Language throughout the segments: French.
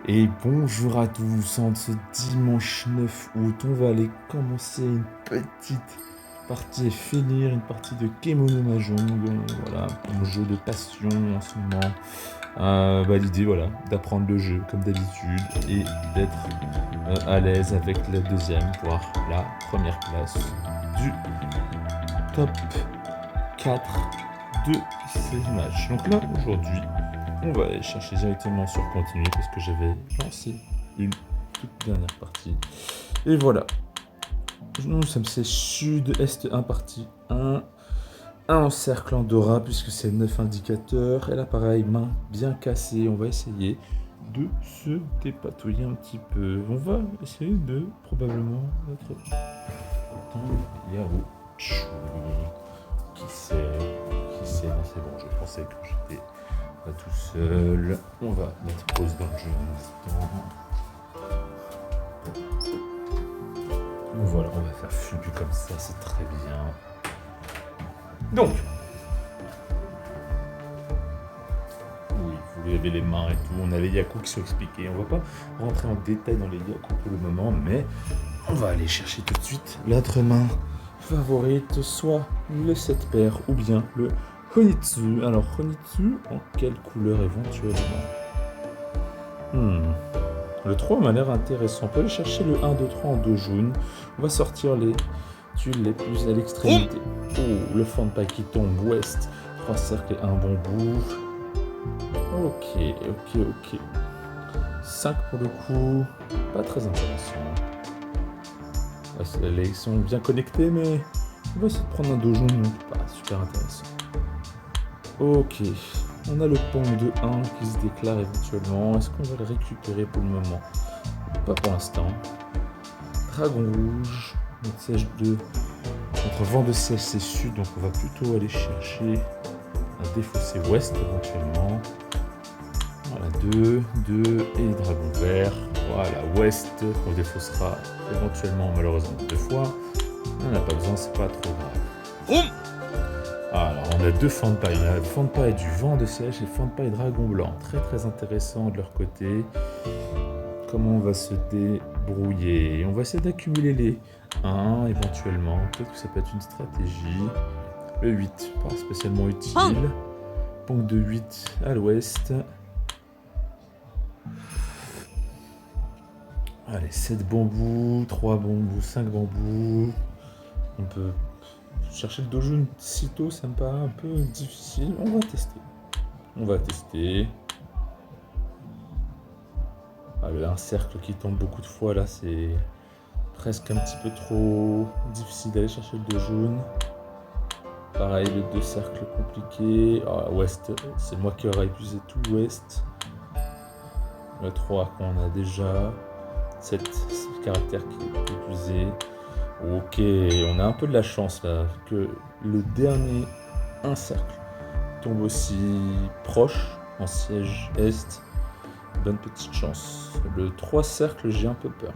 Et bonjour à tous, en ce dimanche 9 août, on va aller commencer une petite partie et finir une partie de Kemono Mahjong, voilà, mon jeu de passion en ce moment. L'idée, voilà, d'apprendre le jeu comme d'habitude et d'être à l'aise avec la deuxième, voire la première place du top 4 de ces matchs. Donc là, aujourd'hui, on va aller chercher directement sur continuer parce que j'avais lancé une toute dernière partie. Et voilà. Nous sommes c'est sud-est 1 partie 1. Un encercle en Dora puisque c'est 9 indicateurs. Et là pareil, main bien cassée. On va essayer de se dépatouiller un petit peu. On va essayer de probablement notre Yahoo. Qui c'est, non, c'est bon, je pensais que j'étais pas tout seul. On va mettre pause dans le jeu un instant. Voilà, on va faire fugu comme ça, c'est très bien. Donc, oui, vous avez les mains et tout, on a les Yaku qui sont expliqués. On va pas rentrer en détail dans les Yaku pour le moment, mais on va aller chercher tout de suite l'autre main favorite, soit le 7 paires ou bien le Honitsu. Alors, Honitsu, en quelle couleur éventuellement Le 3 m'a l'air intéressant. On peut aller chercher le 1, 2, 3 en 2 jaunes. On va sortir les tuiles les plus à l'extrémité. Oh, le Fanpai qui tombe ouest. 3 cercles et 1 bambou. Ok. 5 pour le coup. Pas très intéressant. Les sont bien connectés, mais on va essayer de prendre un dojo, non pas super intéressant. Ok, on a le pont de 1 qui se déclare éventuellement. Est-ce qu'on va le récupérer pour le moment? Pas pour l'instant. Dragon rouge, notre siège 2. Notre vent de siège c'est sud, donc on va plutôt aller chercher un défaussé ouest éventuellement. Voilà, 2 et dragon vert. Voilà, ouest, qu'on défaussera éventuellement malheureusement 2 fois. On n'en a pas besoin, c'est pas trop grave. Alors, on a 2 Fanpai. Le Fanpai du vent de siège et Fanpai dragon blanc. Très très intéressant de leur côté. Comment on va se débrouiller? On va essayer d'accumuler les 1 éventuellement. Peut-être que ça peut être une stratégie. Le 8, pas spécialement utile. Pong de 8 à l'ouest. Allez, 7 bambous, 3 bambous, 5 bambous. On peut chercher le dojo sitôt, ça me paraît un peu difficile. On va tester. Il y a un cercle qui tombe beaucoup de fois là, c'est presque un petit peu trop difficile d'aller chercher le 2 jaune. Pareil, les 2 cercles compliqués. Ouest, c'est moi qui aurais épuisé tout l'ouest. Le 3 qu'on a déjà. 7 caractères qui est épuisé. Ok, on a un peu de la chance là, que le dernier 1 cercle tombe aussi proche en siège est. Bonne petite chance. Le 3 cercles, j'ai un peu peur.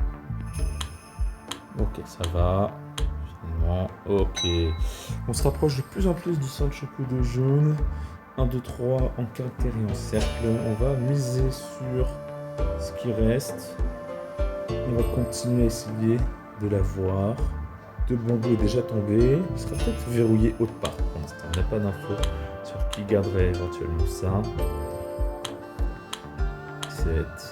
Ok, ça va. Finalement, ok. On se rapproche de plus en plus du Sanchoku de jaune. 1, 2, 3 en caractère et en cercle. On va miser sur ce qui reste. On va continuer à essayer de l'avoir. 2 bambous est déjà tombé. Il sera peut-être verrouillé autre part pour l'instant. On n'a pas d'infos sur qui garderait éventuellement ça. 7,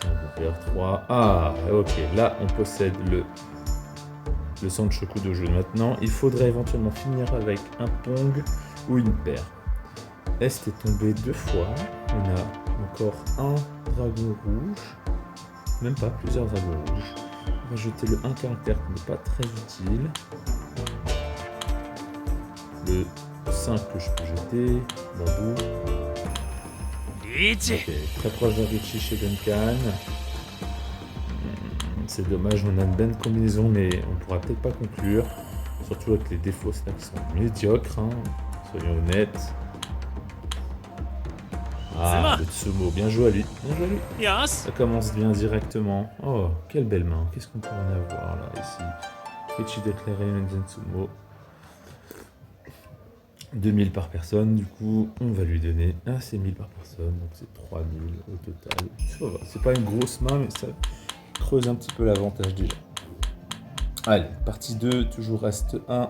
on va faire 3. Ok, là on possède le Sanchoku de jaune. Maintenant, il faudrait éventuellement finir avec un Pong ou une paire. Est est tombé 2 fois. On a encore un dragon rouge. Même pas, plusieurs dragons rouges. On va jeter le 1 caractère qui n'est pas très utile. Le 5 que je peux jeter. Bambou. Ok, très proche d'un Richie chez Duncan. C'est dommage, on a une bonne combinaison, mais on pourra peut-être pas conclure. Surtout avec les défauts là qui sont médiocres, hein. Soyons honnêtes. Le Tsumo, bien joué à lui. Ça commence bien directement. Oh, quelle belle main. Qu'est-ce qu'on peut en avoir là, ici? Richie déclaré, Menzen Tsumo. 2000 par personne, du coup, on va lui donner c'est 1000 par personne, donc c'est 3000 au total. Ça va, c'est pas une grosse main, mais ça creuse un petit peu l'avantage déjà. Allez, partie 2, toujours reste 1.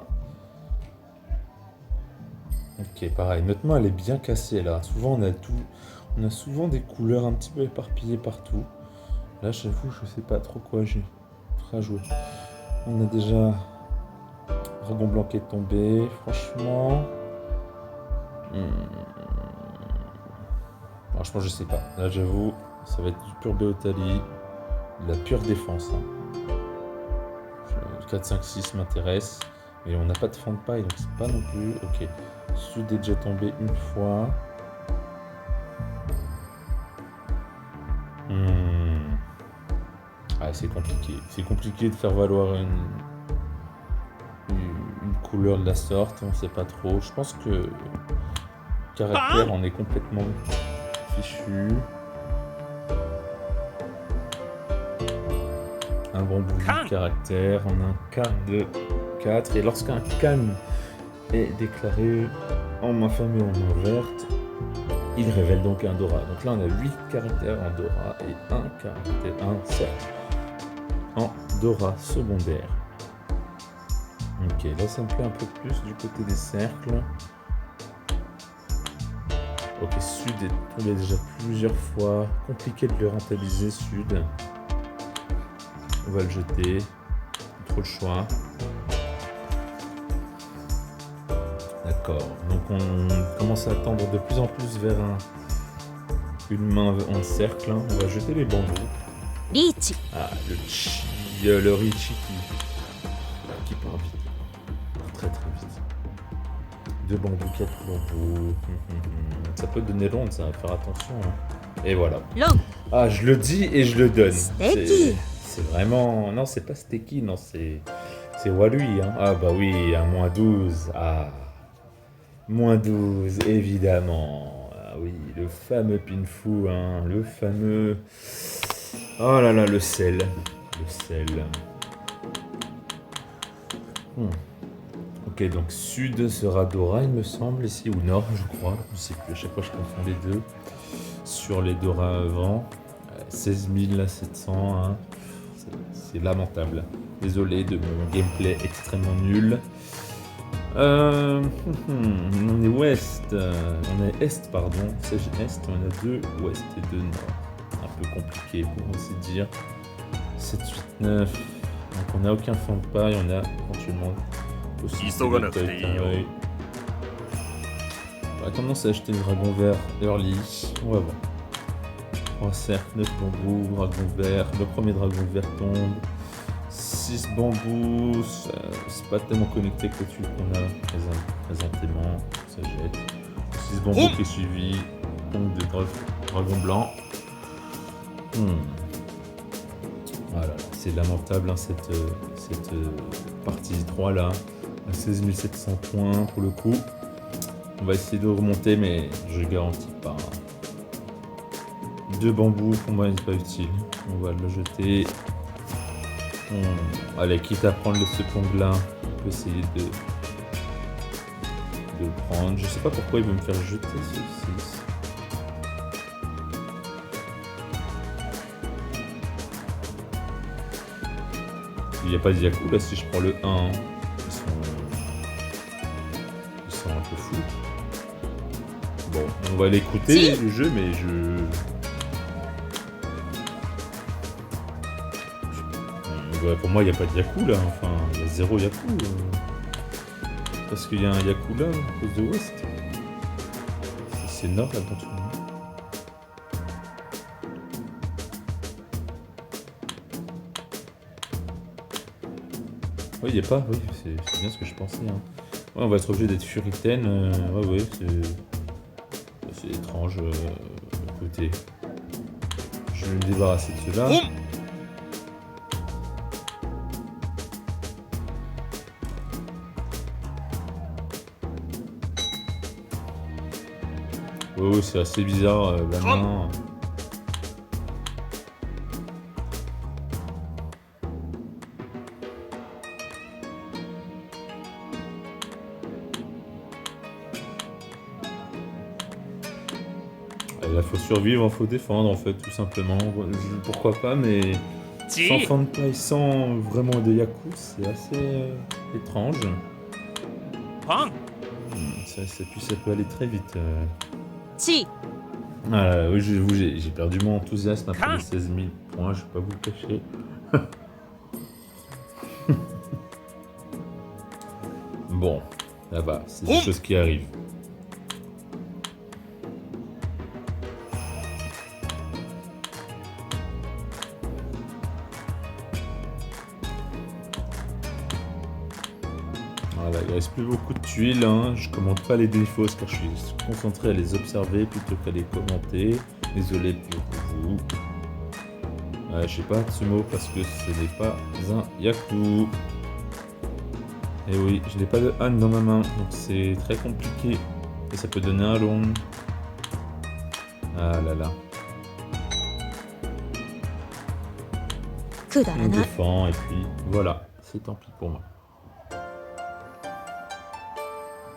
Ok, pareil, notre main elle est bien cassée là. Souvent on a souvent des couleurs un petit peu éparpillées partout. Là, j'avoue, je sais pas trop quoi j'ai à jouer. On a déjà Dragon Blanc qui est tombé, franchement. Franchement, je sais pas. Là, j'avoue, ça va être du pur Béotali, de la pure défense. 4, 5, 6 m'intéresse. Mais on n'a pas de fond de paille, donc c'est pas non plus. Ok. Sud est déjà tombé une fois. Ah, c'est compliqué. C'est compliqué de faire valoir une couleur de la sorte. On sait pas trop. Je pense que caractère en est complètement fichu. Un bambou de caractère. On a un quart de 4. Et lorsqu'un can est déclaré en main fermée ou en main verte, il révèle donc un Dora. Donc là, on a 8 caractères en Dora et un cercle en Dora secondaire. Ok, là, ça me plaît un peu plus du côté des cercles. Ok, Sud est tombé déjà plusieurs fois. Compliqué de le rentabiliser, Sud. On va le jeter. Trop le choix. D'accord. Donc on commence à tendre de plus en plus vers une main en cercle. On va jeter les bambous. Richi. Ah, le Richi qui part vite. Très très vite. 2 bambous, 4 bambous. Ça peut donner ronde, ça va faire attention. Et voilà. Long. Ah, je le dis et je le donne. Steaki. C'est vraiment... Non, c'est pas Steaki, non, c'est Walui. Hein. Ah bah oui, un moins 12. Ah, moins 12, évidemment. Ah oui, le fameux Pinfu, hein, le fameux... Oh là là, le sel. Le sel. Ok, donc Sud sera Dora, il me semble, ici, ou Nord, je crois. Je sais plus, à chaque fois je confonds les deux. Sur les Dora avant. 16 700, hein. C'est lamentable. Désolé de mon gameplay extrêmement nul. On est ouest, on est est, pardon. C'est est, on a 2 ouest et 2 nord. Un peu compliqué pour ainsi dire. 7, 8, 9. Donc on n'a aucun fond de paille, on a éventuellement aussi on a tendance à acheter le dragon vert early. On va voir. 3 cercles, 9 bambous, dragon vert. Le premier dragon vert tombe. 6 bambous. C'est pas tellement connecté que celui qu'on a présentément. Ça jette. 6 bambous qui est suivi. Tombe de dragon blanc. Voilà, c'est lamentable hein, cette partie 3 là. À 16 700 points pour le coup. On va essayer de remonter, mais je garantis pas. 2 bambous, pour moi, c'est pas utile. On va le jeter. Allez, quitte à prendre le second là, on peut essayer de le prendre. Je sais pas pourquoi il veut me faire jeter ce 6. Il n'y a pas de Yaku là si je prends le 1. Hein. Ils sont un peu fous. Bon, on va l'écouter le jeu, mais pour moi, il n'y a pas de Yaku là. Enfin, il y a 0 Yaku. Parce qu'il y a un Yaku là, à cause de West. C'est Nord là, dans tout le monde. Oui, il n'y a pas, oui, c'est bien ce que je pensais. Hein. Ouais, on va être obligé d'être Furitaine. Ouais, c'est étrange. Écoutez, je vais me débarrasser de ceux-là. Oh, c'est assez bizarre la main. Là, faut survivre, faut défendre, en fait, tout simplement. Pourquoi pas, mais sans fantai, sans vraiment de yaku, c'est assez étrange. Puis ça peut aller très vite. Oui, j'ai perdu mon enthousiasme après les 16 000 points, je vais pas vous le cacher. Bon, là va, c'est des choses qui arrivent. Voilà, il reste plus beaucoup de tuiles, hein. Je commente pas les défauts car je suis concentré à les observer plutôt qu'à les commenter. Désolé pour vous. Je sais pas Tsumo parce que ce n'est pas un yaku. Et oui, je n'ai pas de Han dans ma main, donc c'est très compliqué. Et ça peut donner un long. Ah là là. On défend et puis voilà, c'est tant pis pour moi.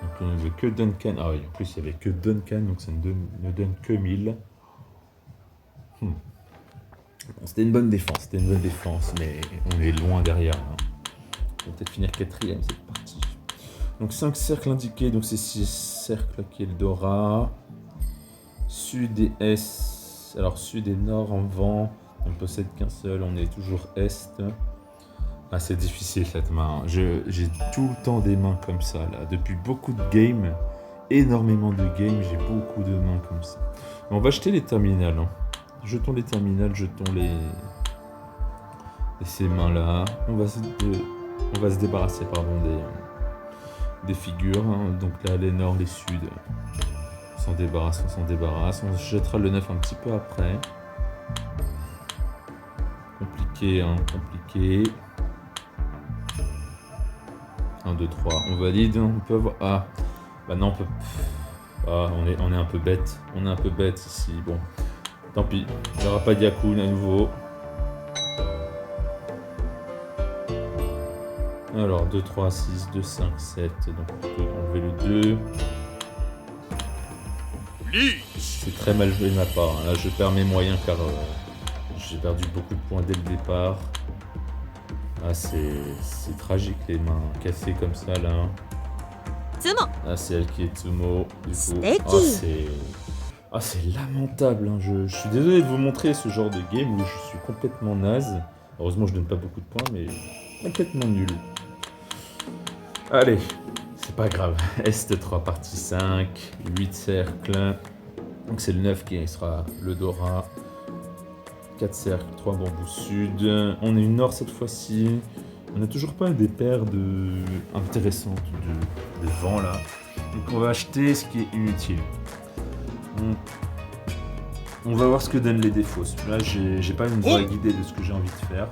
Donc on ne veut que Duncan. Ah oui, en plus il n'y avait que Duncan, donc ça ne donne que 1000. C'était une bonne défense, mais on est loin derrière. Hein. On va peut-être finir 4ème cette partie. Donc 5 cercles indiqués, donc c'est 6 cercles qui est le Dora. Sud et Est. Alors sud et nord en vent. On ne possède qu'un seul, on est toujours Est. Ah, c'est difficile cette main. J'ai tout le temps des mains comme ça là. Depuis beaucoup de games, énormément de games, j'ai beaucoup de mains comme ça. Mais on va jeter les terminales. Hein. Jetons les terminales, jetons ces mains là. On va se débarrasser des figures. Hein. Donc là, les nord, les sud. On s'en débarrasse. On jettera le 9 un petit peu après. Compliqué, hein, compliqué. 1, 2, 3. On valide. On peut avoir. Ah, bah non, on peut. Ah, on est un peu bête. On est un peu bête ici. Bon, tant pis. Il n'y aura pas de Yakun à nouveau. Alors, 2, 3, 6, 2, 5, 7. Donc, on peut enlever le 2. C'est très mal joué de ma part. Là, je perds mes moyens car j'ai perdu beaucoup de points dès le départ. Ah, c'est tragique les mains cassées comme ça là. Ah, c'est elle qui est Tsumo. Du coup, c'est lamentable. Hein. Je suis désolé de vous montrer ce genre de game où je suis complètement naze. Heureusement, je donne pas beaucoup de points, mais complètement nul. Allez, c'est pas grave. Est 3 partie 5, 8 cercles. Donc c'est le 9 qui sera le Dora. 4 cercles, 3 bambous sud. On est nord cette fois-ci. On n'a toujours pas des paires intéressantes de vent là. Donc on va acheter ce qui est inutile. On va voir ce que donnent les défauts. Là, j'ai pas une vraie idée de ce que j'ai envie de faire.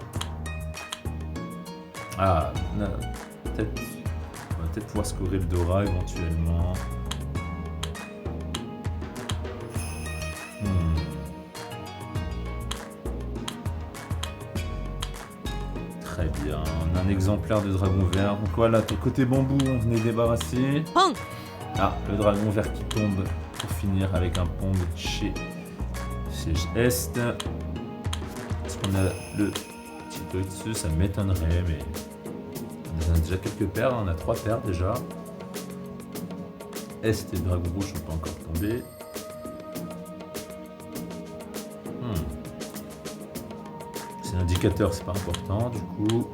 Ah, on va peut-être pouvoir scorer le Dora éventuellement. Très bien, on a un exemplaire de dragon vert. Donc voilà, ton côté bambou, on venait débarrasser. Ah, le dragon vert qui tombe pour finir avec un Pong chez Est. Est-ce qu'on a le petit peu dessus? Ça m'étonnerait, mais on a déjà quelques paires, on a 3 paires déjà. Est et le dragon rouge sont pas encore tombés. C'est l'indicateur, c'est pas important du coup.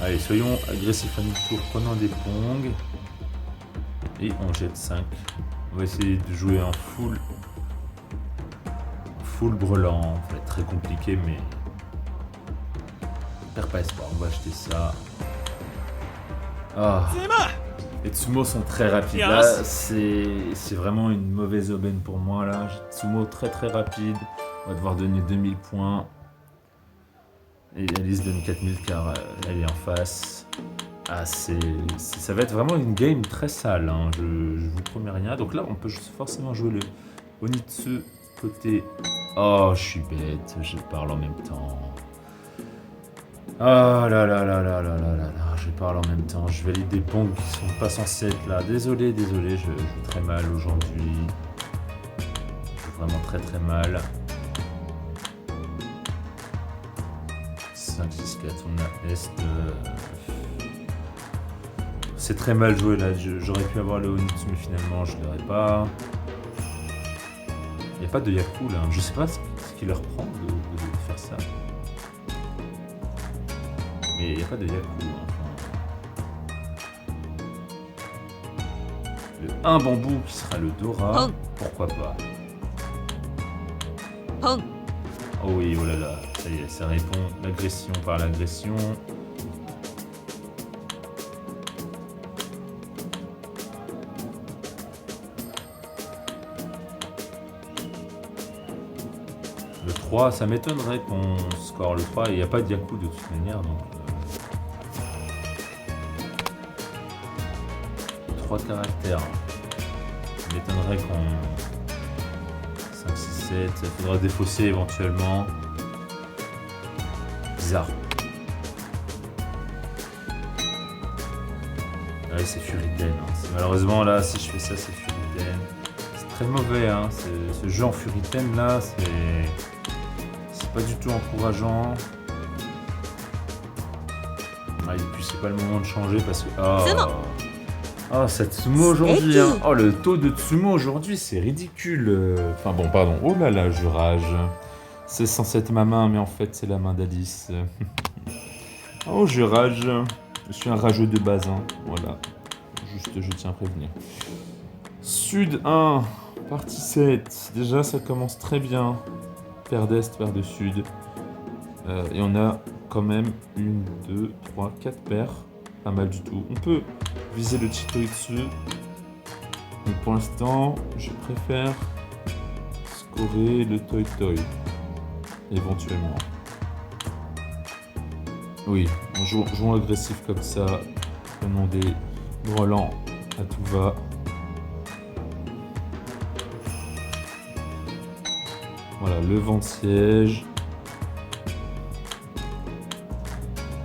Allez, soyons agressifs à notre tour, prenons des pongs. Et on jette 5. On va essayer de jouer en full brelan. Ça va être très compliqué, mais perds pas espoir, on va acheter ça. Ah. Les Tsumo sont très rapides. Là, c'est vraiment une mauvaise aubaine pour moi. Là, j'ai Tsumo très très rapide. On va devoir donner 2000 points. Et Alice donne 4000 car elle est en face. Ah, ça va être vraiment une game très sale. Hein. Je vous promets rien. Donc là, on peut forcément jouer le Onitsu côté. Oh, je suis bête. Je parle en même temps. Ah là là là là là là là là. Je parle en même temps. Je valide des pongs qui sont pas censés être là. Désolé, je joue très mal aujourd'hui. vraiment très très mal. 5, 6, 4, on a Est. C'est très mal joué là, j'aurais pu avoir le Onitsu mais finalement je l'aurais pas. Il n'y a pas de Yaku là, je sais pas ce qui leur prend de faire ça. Mais il n'y a pas de Yaku. Le 1 bambou qui sera le Dora, pourquoi pas. Oh oui, oh là là, ça y est, ça répond l'agression par l'agression. Le 3, ça m'étonnerait qu'on score le 3, il n'y a pas de Yaku de toute manière, donc... 3 caractères. Ça m'étonnerait qu'on... 5, 6, 7, il faudra défausser éventuellement. Bizarre. Ouais, c'est Furiten. Hein. Malheureusement, là, si je fais ça, c'est Furiten. C'est très mauvais, hein. Ce jeu en Furiten, là, c'est pas du tout encourageant. Ah, et puis, c'est pas le moment de changer parce que... Oh, cette Tsumo aujourd'hui, hein. Oh, le taux de Tsumo aujourd'hui, c'est ridicule. Enfin bon, pardon. Oh là là, je rage. C'est censé être ma main, mais en fait, c'est la main d'Alice. Oh, je rage. Je suis un rageux de base, hein. Voilà. Juste, je tiens à prévenir. Sud 1, partie 7. Déjà, ça commence très bien. Paire d'Est, paire de Sud. Et on a quand même 1, 2, 3, 4 paires. Pas mal du tout. On peut viser le Chitoitsu. Mais pour l'instant, je préfère scorer le Toi Toi. Éventuellement. Oui, jouons agressif comme ça. Prenons des brelans à tout va. Voilà, le vent de siège.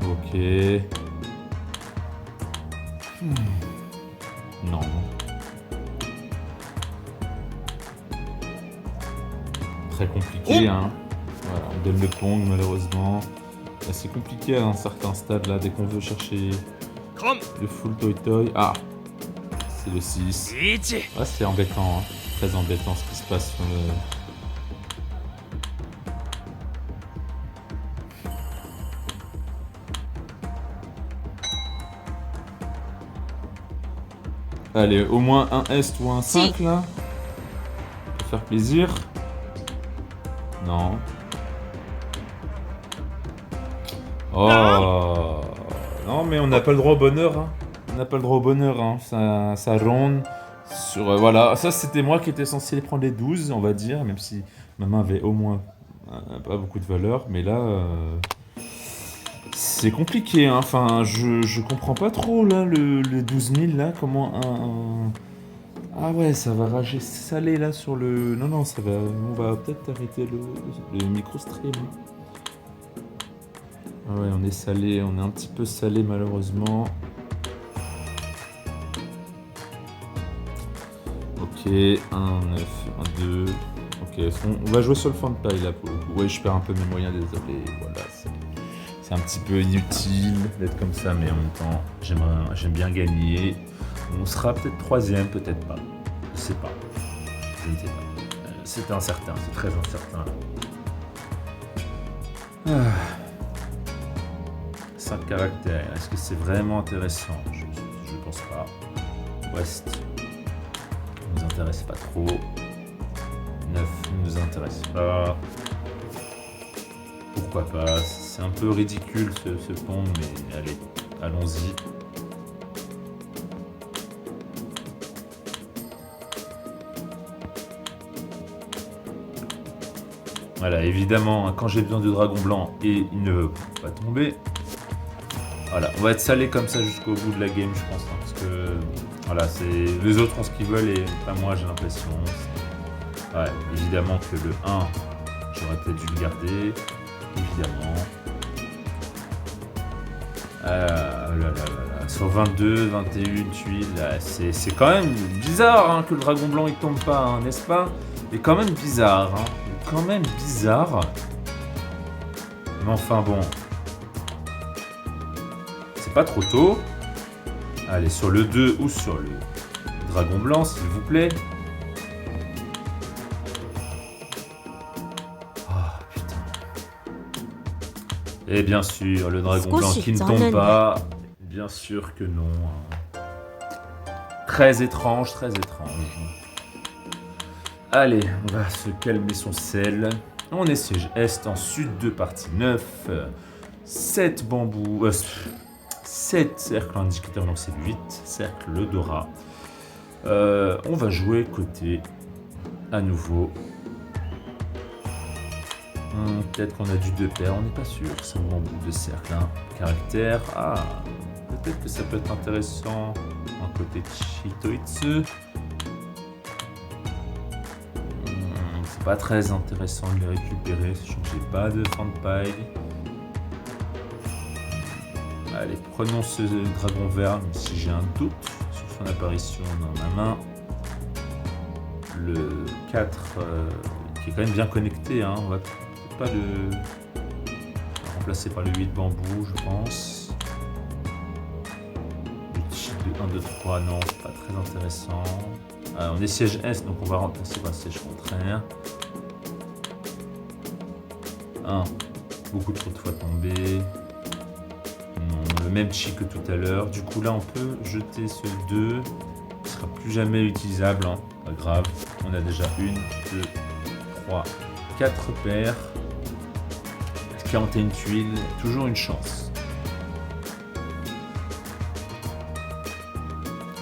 Ok. Non. Très compliqué, hein. Voilà, on donne le Pong malheureusement. C'est compliqué à un certain stade là, dès qu'on veut chercher le full Toi Toi. Ah, c'est le 6. Ah, c'est embêtant, hein. Très embêtant ce qui se passe sur le... Allez, au moins un Est ou un 5 là. Pour faire plaisir. Non. Oh. Non, mais on n'a pas le droit au bonheur. Hein. On n'a pas le droit au bonheur. Hein. Ça ronde. Sur, voilà. Ça, c'était moi qui étais censé prendre les 12, on va dire. Même si ma main avait au moins pas beaucoup de valeur. Mais là... c'est compliqué, hein. Enfin, je comprends pas trop, là, le 12 000, là, comment un... Ah ouais, ça va rager salé, là, sur le... Non, ça va... On va peut-être arrêter le micro-stream. Ah ouais, on est salé, on est un petit peu salé, malheureusement. Ok, 1, 9, 1, 2... Ok, on va jouer sur le fond de paille, là, pour le coup. Ouais, je perds un peu mes moyens, désolé, voilà, c'est un petit peu inutile d'être comme ça, mais en même temps, j'aime bien gagner. On sera peut-être 3ème, peut-être pas. Je sais pas. Je ne sais pas. C'est incertain, c'est très incertain. 5 caractères, est-ce que c'est vraiment intéressant? Je pense pas. Ouest ne nous intéresse pas trop. 9 ne nous intéresse pas. Pourquoi pas, c'est un peu ridicule ce pont, mais allez, allons-y. Voilà, évidemment, hein, quand j'ai besoin de dragon blanc et il ne veut pas tomber, voilà, on va être salé comme ça jusqu'au bout de la game, je pense, hein, parce que voilà, les autres ont ce qu'ils veulent et pas moi, j'ai l'impression. Ouais, évidemment que le 1, j'aurais peut-être dû le garder. Évidemment. Sur 22, 21 tuiles, c'est quand même bizarre hein, que le dragon blanc il tombe pas, hein, n'est-ce pas? est quand même bizarre. Hein. Il est quand même bizarre. Mais enfin bon. C'est pas trop tôt. Allez, sur le 2 ou sur le dragon blanc, s'il vous plaît. Ah, putain. Et bien sûr, le dragon blanc qui ne tombe pas. Bien sûr que non. Très étrange, très étrange. Allez, on va se calmer son sel. On est siège est en sud de partie 9. 7 bambous. 7 cercles indicateurs, donc c'est 8 cercles le Dora. On va jouer côté à nouveau. Peut-être qu'on a du 2 paires, on n'est pas sûr. C'est un bambou de cercle. Hein. Caractère. Ah, peut-être que ça peut être intéressant en côté Chitoitsu. C'est pas très intéressant de les récupérer, sachant que j'ai pas de fan paille. Allez, prenons ce dragon vert, même si j'ai un doute sur son apparition dans ma main. Le 4, qui est quand même bien connecté, hein. On va pas le remplacer par le 8 bambou, je pense. Le cheat de 1, 2, 3, non, c'est pas très intéressant. On est siège S, donc on va remplacer par siège contraire. 1, beaucoup trop de fois tombé. Non, le même chi que tout à l'heure. Du coup, là, on peut jeter ce 2. Il sera plus jamais utilisable. Hein. Pas grave. On a déjà 1, 2, 3, 4 paires. 41 tuiles. Toujours une chance.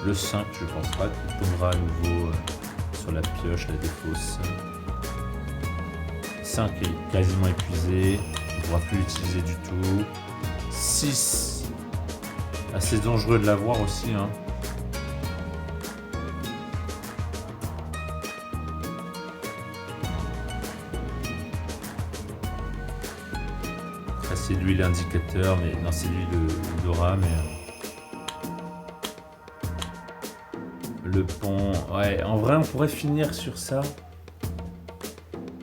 Le 5, je pense pas qu'il tombera à nouveau sur la pioche, la défausse. 5 est quasiment épuisé. On ne pourra plus l'utiliser du tout. 6. Assez dangereux de l'avoir aussi. Hein. Après, c'est lui l'indicateur, mais non, c'est lui le Dora, mais. Le pont. Ouais, en vrai, on pourrait finir sur ça.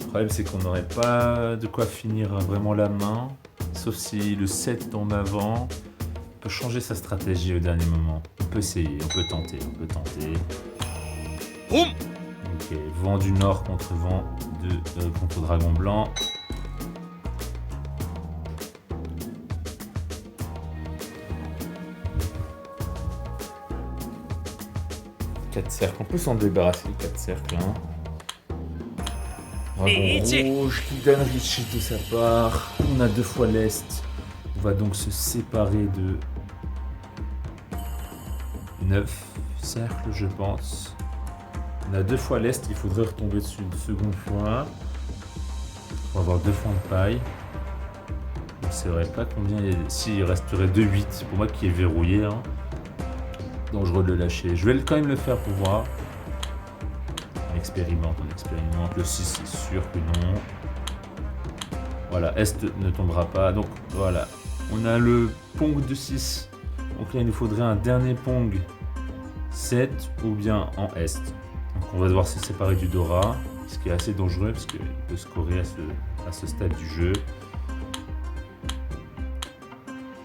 Le problème, c'est qu'on n'aurait pas de quoi finir vraiment la main. Sauf si le 7 tombe avant. On peut changer sa stratégie au dernier moment. On peut essayer, on peut tenter. Ok, vent du nord contre vent contre dragon blanc. Quatre cercles, on peut s'en débarrasser, 4 cercles. Hein. Dragon rouge qui donne Richie de sa part. On a 2 fois l'Est. On va donc se séparer de 9 cercles, je pense. On a 2 fois l'Est, il faudrait retomber dessus une seconde fois. Pour avoir 2 fonds de paille. Je ne saurais pas combien il y a. Si, il resterait 2-8. C'est pour moi qui est verrouillé. Hein. Dangereux de le lâcher. Je vais quand même le faire pour voir. On expérimente. Le 6, c'est sûr que non. Voilà, Est ne tombera pas. Donc voilà, on a le Pong de 6. Donc là, il nous faudrait un dernier Pong 7 ou bien en Est. Donc on va devoir se séparer du Dora, ce qui est assez dangereux parce qu'il peut scorer à ce stade du jeu.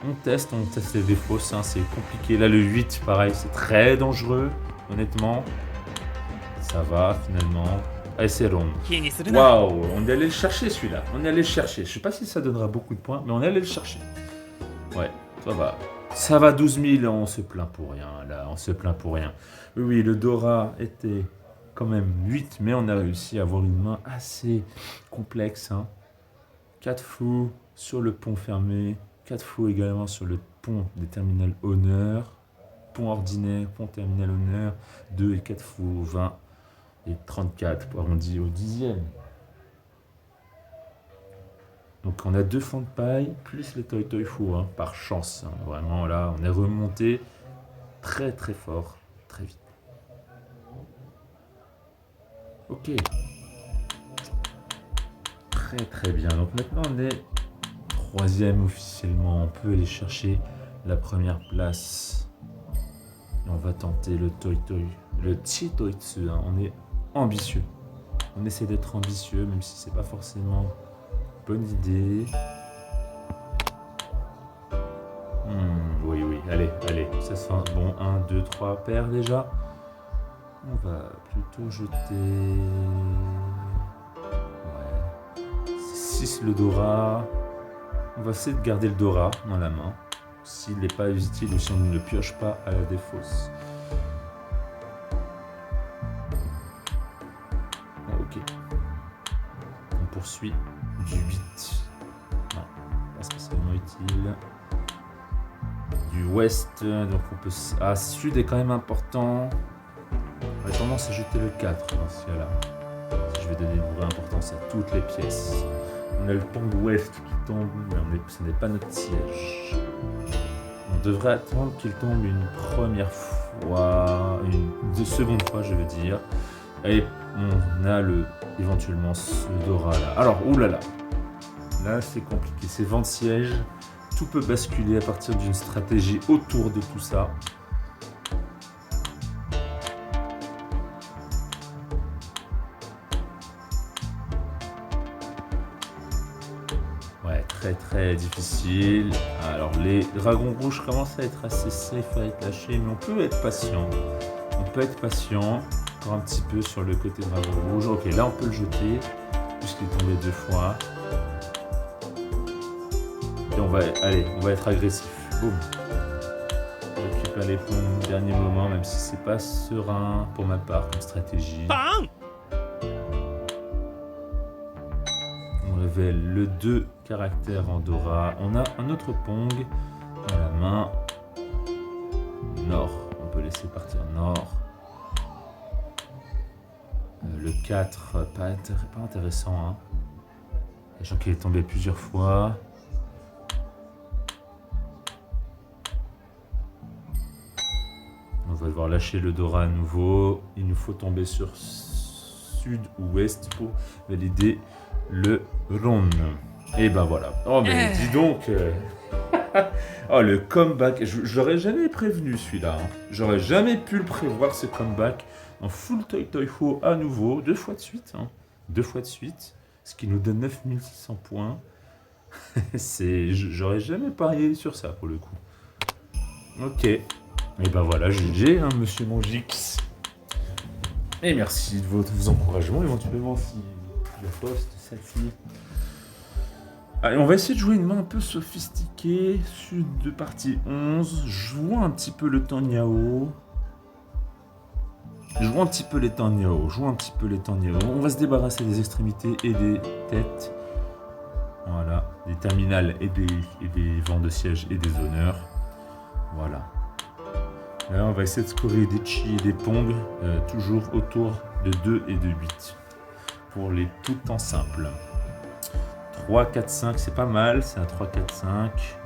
On teste les défauts, hein, c'est compliqué. Là, le 8, pareil, c'est très dangereux, honnêtement. Ça va, finalement. Allez, c'est rond. Waouh, on est allé le chercher, celui-là. Je sais pas si ça donnera beaucoup de points, mais on est allé le chercher. Ouais, ça va. Ça va, 12 000, on se plaint pour rien, là. Oui, le Dora était quand même 8, mais on a réussi à avoir une main assez complexe. Hein. 4 fous sur le pont fermé. 4 fous également sur le pont des terminales honneur, pont ordinaire, pont terminal honneur, 2 et 4 fous, 20 et 34 pour arrondir au 10e. Donc on a 2 fonds de paille, plus les toi fous, hein, par chance. Hein. Vraiment là, on est remonté très très fort, très vite. Ok. Très très bien. Donc maintenant on est 3e officiellement, on peut aller chercher la première place. Et on va tenter le Chitoitsu, hein. On est ambitieux. On essaie d'être ambitieux, même si c'est pas forcément une bonne idée. Oui, allez, ça se fait bon, 1, 2, 3 paires déjà. On va plutôt jeter... Ouais. 6 le Dora. On va essayer de garder le Dora dans la main. S'il n'est pas utile ou si on ne le pioche pas à la défausse. Ok. On poursuit du 8. Non, pas spécialement utile. Du Ouest, donc on peut... Ah, Sud est quand même important. On a tendance à jeter le 4 dans ce cas-là. Si je vais donner une vraie importance à toutes les pièces. On a le Pong Ouest qui tombe, mais ce n'est pas notre siège. On devrait attendre qu'il tombe une première fois, une seconde fois je veux dire. Et on a éventuellement ce Dora là. Alors, oulala. Là c'est compliqué, c'est vent de siège. Tout peut basculer à partir d'une stratégie autour de tout ça. Ouais, très difficile. Alors les dragons rouges commencent à être assez safe à être lâchés, mais on peut être patient. Encore un petit peu sur le côté dragon rouge. Ok, là on peut le jeter, puisqu'il est tombé 2 fois. Et on va être agressif. Boum. On récupère les points au dernier moment, même si c'est pas serein pour ma part comme stratégie. On révèle le 2 caractères en Dora. On a un autre Pong dans la main. Nord. On peut laisser partir Nord. Le 4, pas intéressant. Hein. Sachant qu'il est tombé plusieurs fois. On va devoir lâcher le Dora à nouveau. Il nous faut tomber sur Sud ou Ouest pour valider le round. Et ben voilà. Oh mais dis donc oh le comeback. Je l'aurais jamais prévenu celui-là. Hein. J'aurais jamais pu le prévoir ce comeback. En full Toy Toy Faux à nouveau. 2 fois de suite. Hein. 2 fois de suite. Ce qui nous donne 9600 points. J'aurais jamais parié sur ça pour le coup. Ok. Et ben voilà, GG, hein, monsieur Mongix. Et merci de vos encouragements, éventuellement si je poste celle-ci. Allez, on va essayer de jouer une main un peu sophistiquée. Sud de partie 11. Jouons un petit peu le Tanyao. Jouons un petit peu les Tanyao. On va se débarrasser des extrémités et des têtes. Voilà, des terminales et des vents de siège et des honneurs. Voilà. Là, on va essayer de scorer des chi et des pong, toujours autour de 2 et de 8. Pour les tout temps simples. 3, 4, 5, c'est pas mal, c'est un 3, 4, 5.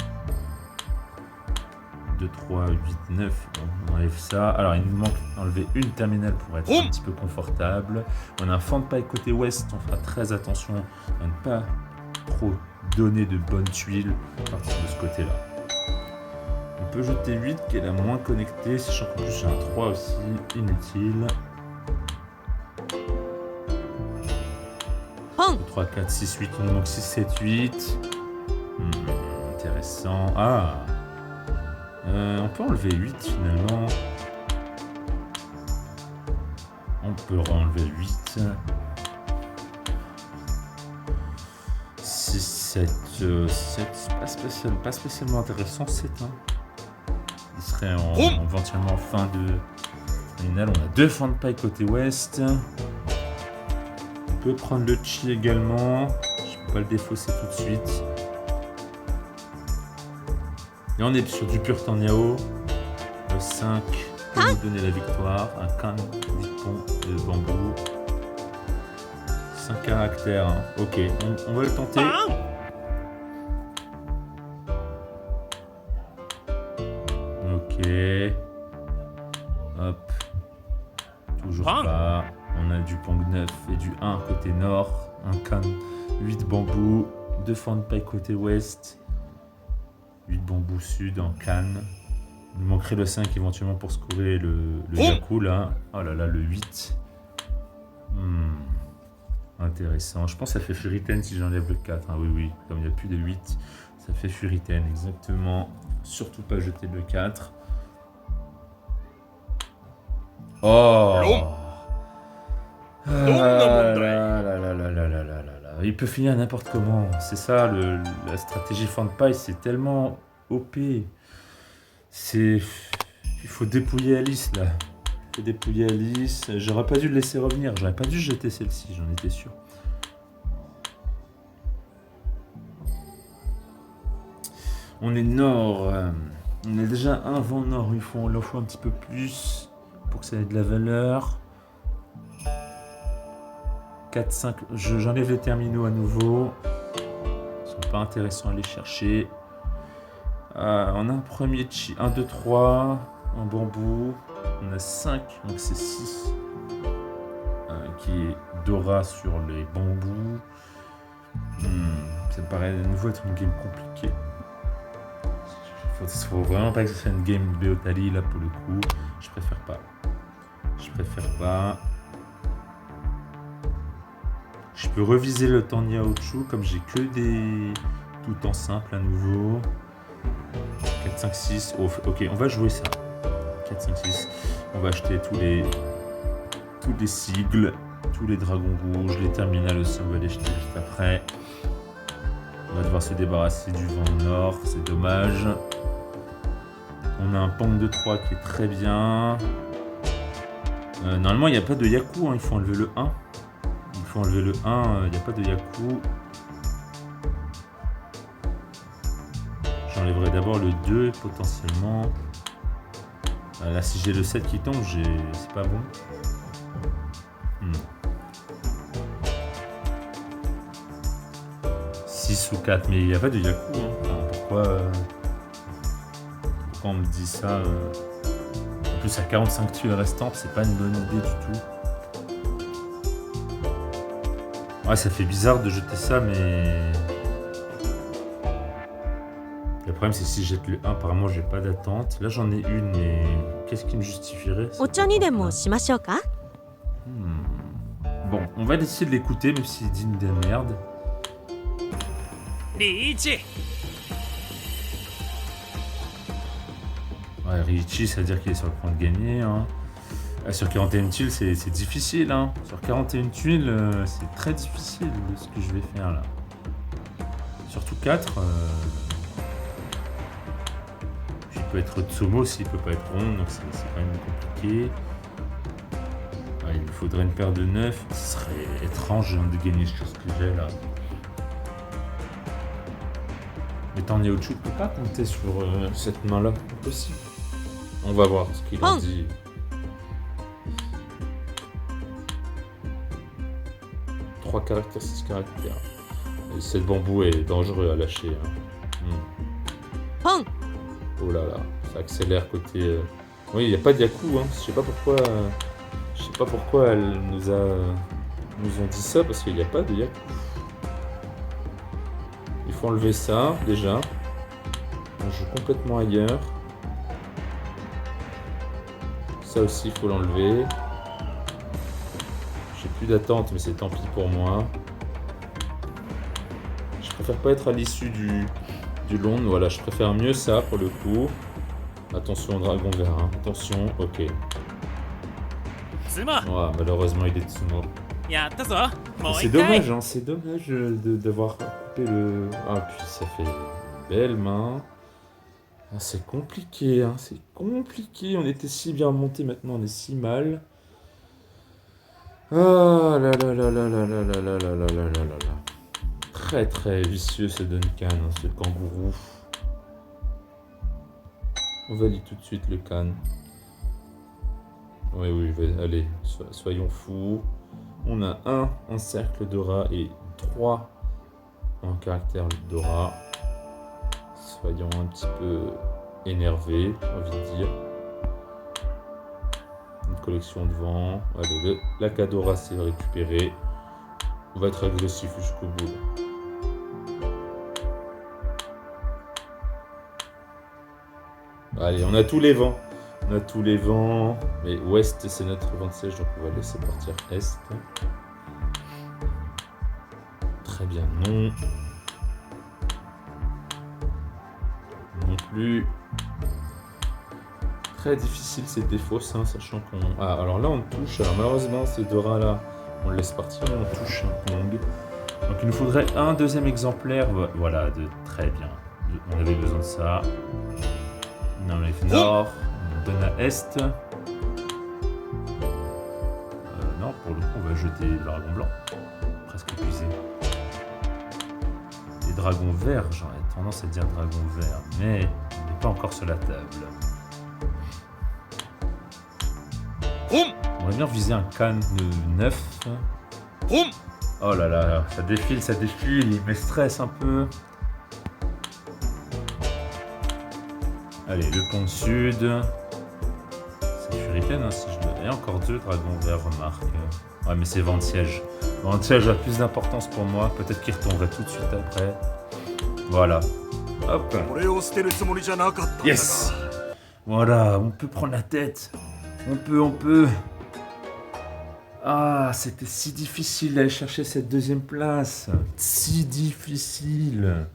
2, 3, 8, 9, on enlève ça. Alors, il nous manque d'enlever une terminale pour être un petit peu confortable. On a un fan de paille côté ouest, on fera très attention à ne pas trop donner de bonnes tuiles à partir de ce côté-là. On peut jeter 8 qui est la moins connectée, sachant qu'en plus j'ai un 3 aussi, inutile. 3, 4, 6, 8, il nous manque 6, 7, 8. Intéressant. Ah, on peut enlever 8 finalement. On peut enlever 8. 6, 7, 7, pas spécialement intéressant, 7. Hein. Il serait éventuellement en fin de terminale. On a 2 fans de paille côté ouest. On peut prendre le chi également. Je ne peux pas le défausser tout de suite. Et on est sur du pur Tanyao. Le 5 peut nous donner la victoire. Un can, 8 ponts de bambou. 5 caractères. Hein. Ok, on va le tenter. Ok. Hop. Toujours pas. On a du Pong 9 et du 1 côté nord. Un can, 8 bambous. 2 fans de paille côté ouest. 8 bambous sud en canne. Il nous manquerait le 5 éventuellement pour scorer le Yaku là. Oh là là, le 8. Intéressant. Je pense que ça fait Furiten si j'enlève le 4. Ah oui, oui, comme il n'y a plus de 8, ça fait Furiten, exactement. Surtout pas jeter le 4. Oh ah là. Il peut finir n'importe comment. C'est ça, la stratégie Fanpai, c'est tellement OP. Il faut dépouiller Alice là. Il faut dépouiller Alice. J'aurais pas dû le laisser revenir. J'aurais pas dû jeter celle-ci, j'en étais sûr. On est nord. On est déjà un vent nord. On leur faut un petit peu plus pour que ça ait de la valeur. 4, 5. J'enlève les terminaux à nouveau. Ils sont pas intéressants à aller chercher. On a un premier chi. 1, 2, 3. Un bambou. On a 5, donc c'est 6. Qui est Dora sur les bambous. Ça me paraît à nouveau être une game compliquée. Faut vraiment pas que ce soit une game Beotali là pour le coup. Je préfère pas. Je peux reviser le Tanya Ochu comme j'ai que des tout en simple à nouveau. 4, 5, 6. Oh, ok, on va jouer ça. 4, 5, 6. On va acheter tous les sigles, tous les dragons rouges, les terminales aussi, on va les jeter juste après. On va devoir se débarrasser du vent nord, c'est dommage. On a un Pang de 3 qui est très bien. Normalement, il n'y a pas de Yaku, hein. Il faut enlever le 1. Il n'y a pas de Yaku. J'enlèverai d'abord le 2 potentiellement. Là, si j'ai le 7 qui tombe, c'est pas bon. 6 ou 4, mais il n'y a pas de Yaku. Hein. Enfin, pourquoi on me dit ça En plus, à 45 tuiles restantes, c'est pas une bonne idée du tout. Ouais, ça fait bizarre de jeter ça, mais... Le problème, c'est que si je jette le 1, apparemment, j'ai pas d'attente. Là, j'en ai une, mais qu'est-ce qui me justifierait Bon, on va essayer de l'écouter, même s'il dit une des merdes. Ouais, Riichi, ça veut dire qu'il est sur le point de gagner. Hein. Sur 41 tuiles, c'est difficile. Hein. Sur 41 tuiles, c'est très difficile ce que je vais faire là. Surtout 4. Il peut être Tsumo s'il peut pas être rond, donc c'est quand même compliqué. Il me faudrait une paire de 9. Ce serait étrange de gagner sur ce que j'ai là. Mais Tanya Ochu ne peut pas compter sur cette main-là. Impossible. On va voir ce qu'il en dit. Trois caractères, 6 caractères. Et cette bambou est dangereux à lâcher. Hein. Oh là là, ça accélère côté... Oui, il n'y a pas de Yaku. Hein. Je sais pas pourquoi elle nous ont dit ça, parce qu'il n'y a pas de Yaku. Il faut enlever ça, déjà. On joue complètement ailleurs. Ça aussi, il faut l'enlever. J'ai plus d'attente, mais c'est tant pis pour moi. Je préfère pas être à l'issue du long. Voilà, je préfère mieux ça, pour le coup. Attention, dragon vert. Hein. Attention, ok. Ouais, malheureusement, il est Tsumo. C'est dommage, hein, c'est dommage d'avoir coupé le... Ah, puis ça fait une belle main. Ah, c'est compliqué, hein, c'est compliqué. On était si bien monté, maintenant on est si mal. Ah là là là là là là là là là là là là là. Très très vicieux ce Duncan, hein, ce kangourou. On valide tout de suite le can. Oui, allez, soyons fous. On a 1 en cercle Dora et 3 en caractère Dora. Soyons un petit peu énervés, j'ai envie de dire. Une collection de vent. Allez, la Kadora c'est récupéré. On va être agressif jusqu'au bout. Allez, on a tous les vents. On a tous les vents. Mais ouest, c'est notre vent de siège, donc on va laisser partir est. très bien, non. Non plus. Très difficile, c'était fausse, hein, sachant qu'on... Ah, alors là, on touche. Alors malheureusement, ce Dora là, on le laisse partir, on touche un Kong. Donc il nous faudrait un deuxième exemplaire. Voilà, très bien. On avait besoin de ça. On enlève nord, on donne à est. Non, pour le coup, on va jeter le dragon blanc. Presque épuisé. Les dragons verts, j'aurais tendance à dire dragon vert, mais on n'est pas encore sur la table. On va bien viser un canne de 9. Oh là là, ça défile, il me stresse un peu. Allez, le pont sud. C'est Furitaine, hein, si je le... Et encore 2 dragons verts, remarque. Ouais, mais c'est vent de siège. Vent de siège a plus d'importance pour moi. Peut-être qu'il retomberait tout de suite après. Voilà. Hop. Yes. Voilà, on peut prendre la tête. On peut. Ah, c'était si difficile d'aller chercher cette deuxième place. Si difficile.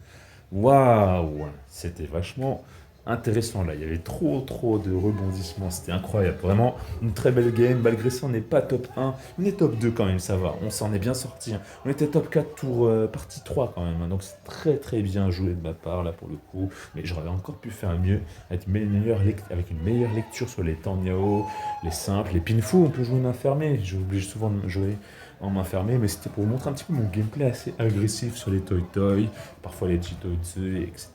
Waouh. C'était vachement intéressant là. Il y avait trop de rebondissements. C'était incroyable. Vraiment une très belle game. Malgré ça, on n'est pas top 1. On est top 2 quand même, ça va. On s'en est bien sorti. On était top 4 tour partie 3 quand même. Donc c'est très bien joué de ma part là pour le coup. Mais j'aurais encore pu faire mieux avec une meilleure lecture sur les Tanyao, les simples, les Pinfu. On peut jouer main fermée. J'oblige souvent de jouer en main fermée, mais c'était pour vous montrer un petit peu mon gameplay assez agressif sur les Toy, parfois les Jitoitsu, etc.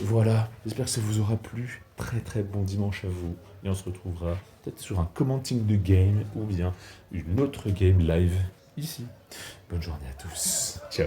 Voilà, j'espère que ça vous aura plu. Très bon dimanche à vous. Et on se retrouvera peut-être sur un commenting de game ou bien une autre game live ici. Bonne journée à tous. Ciao.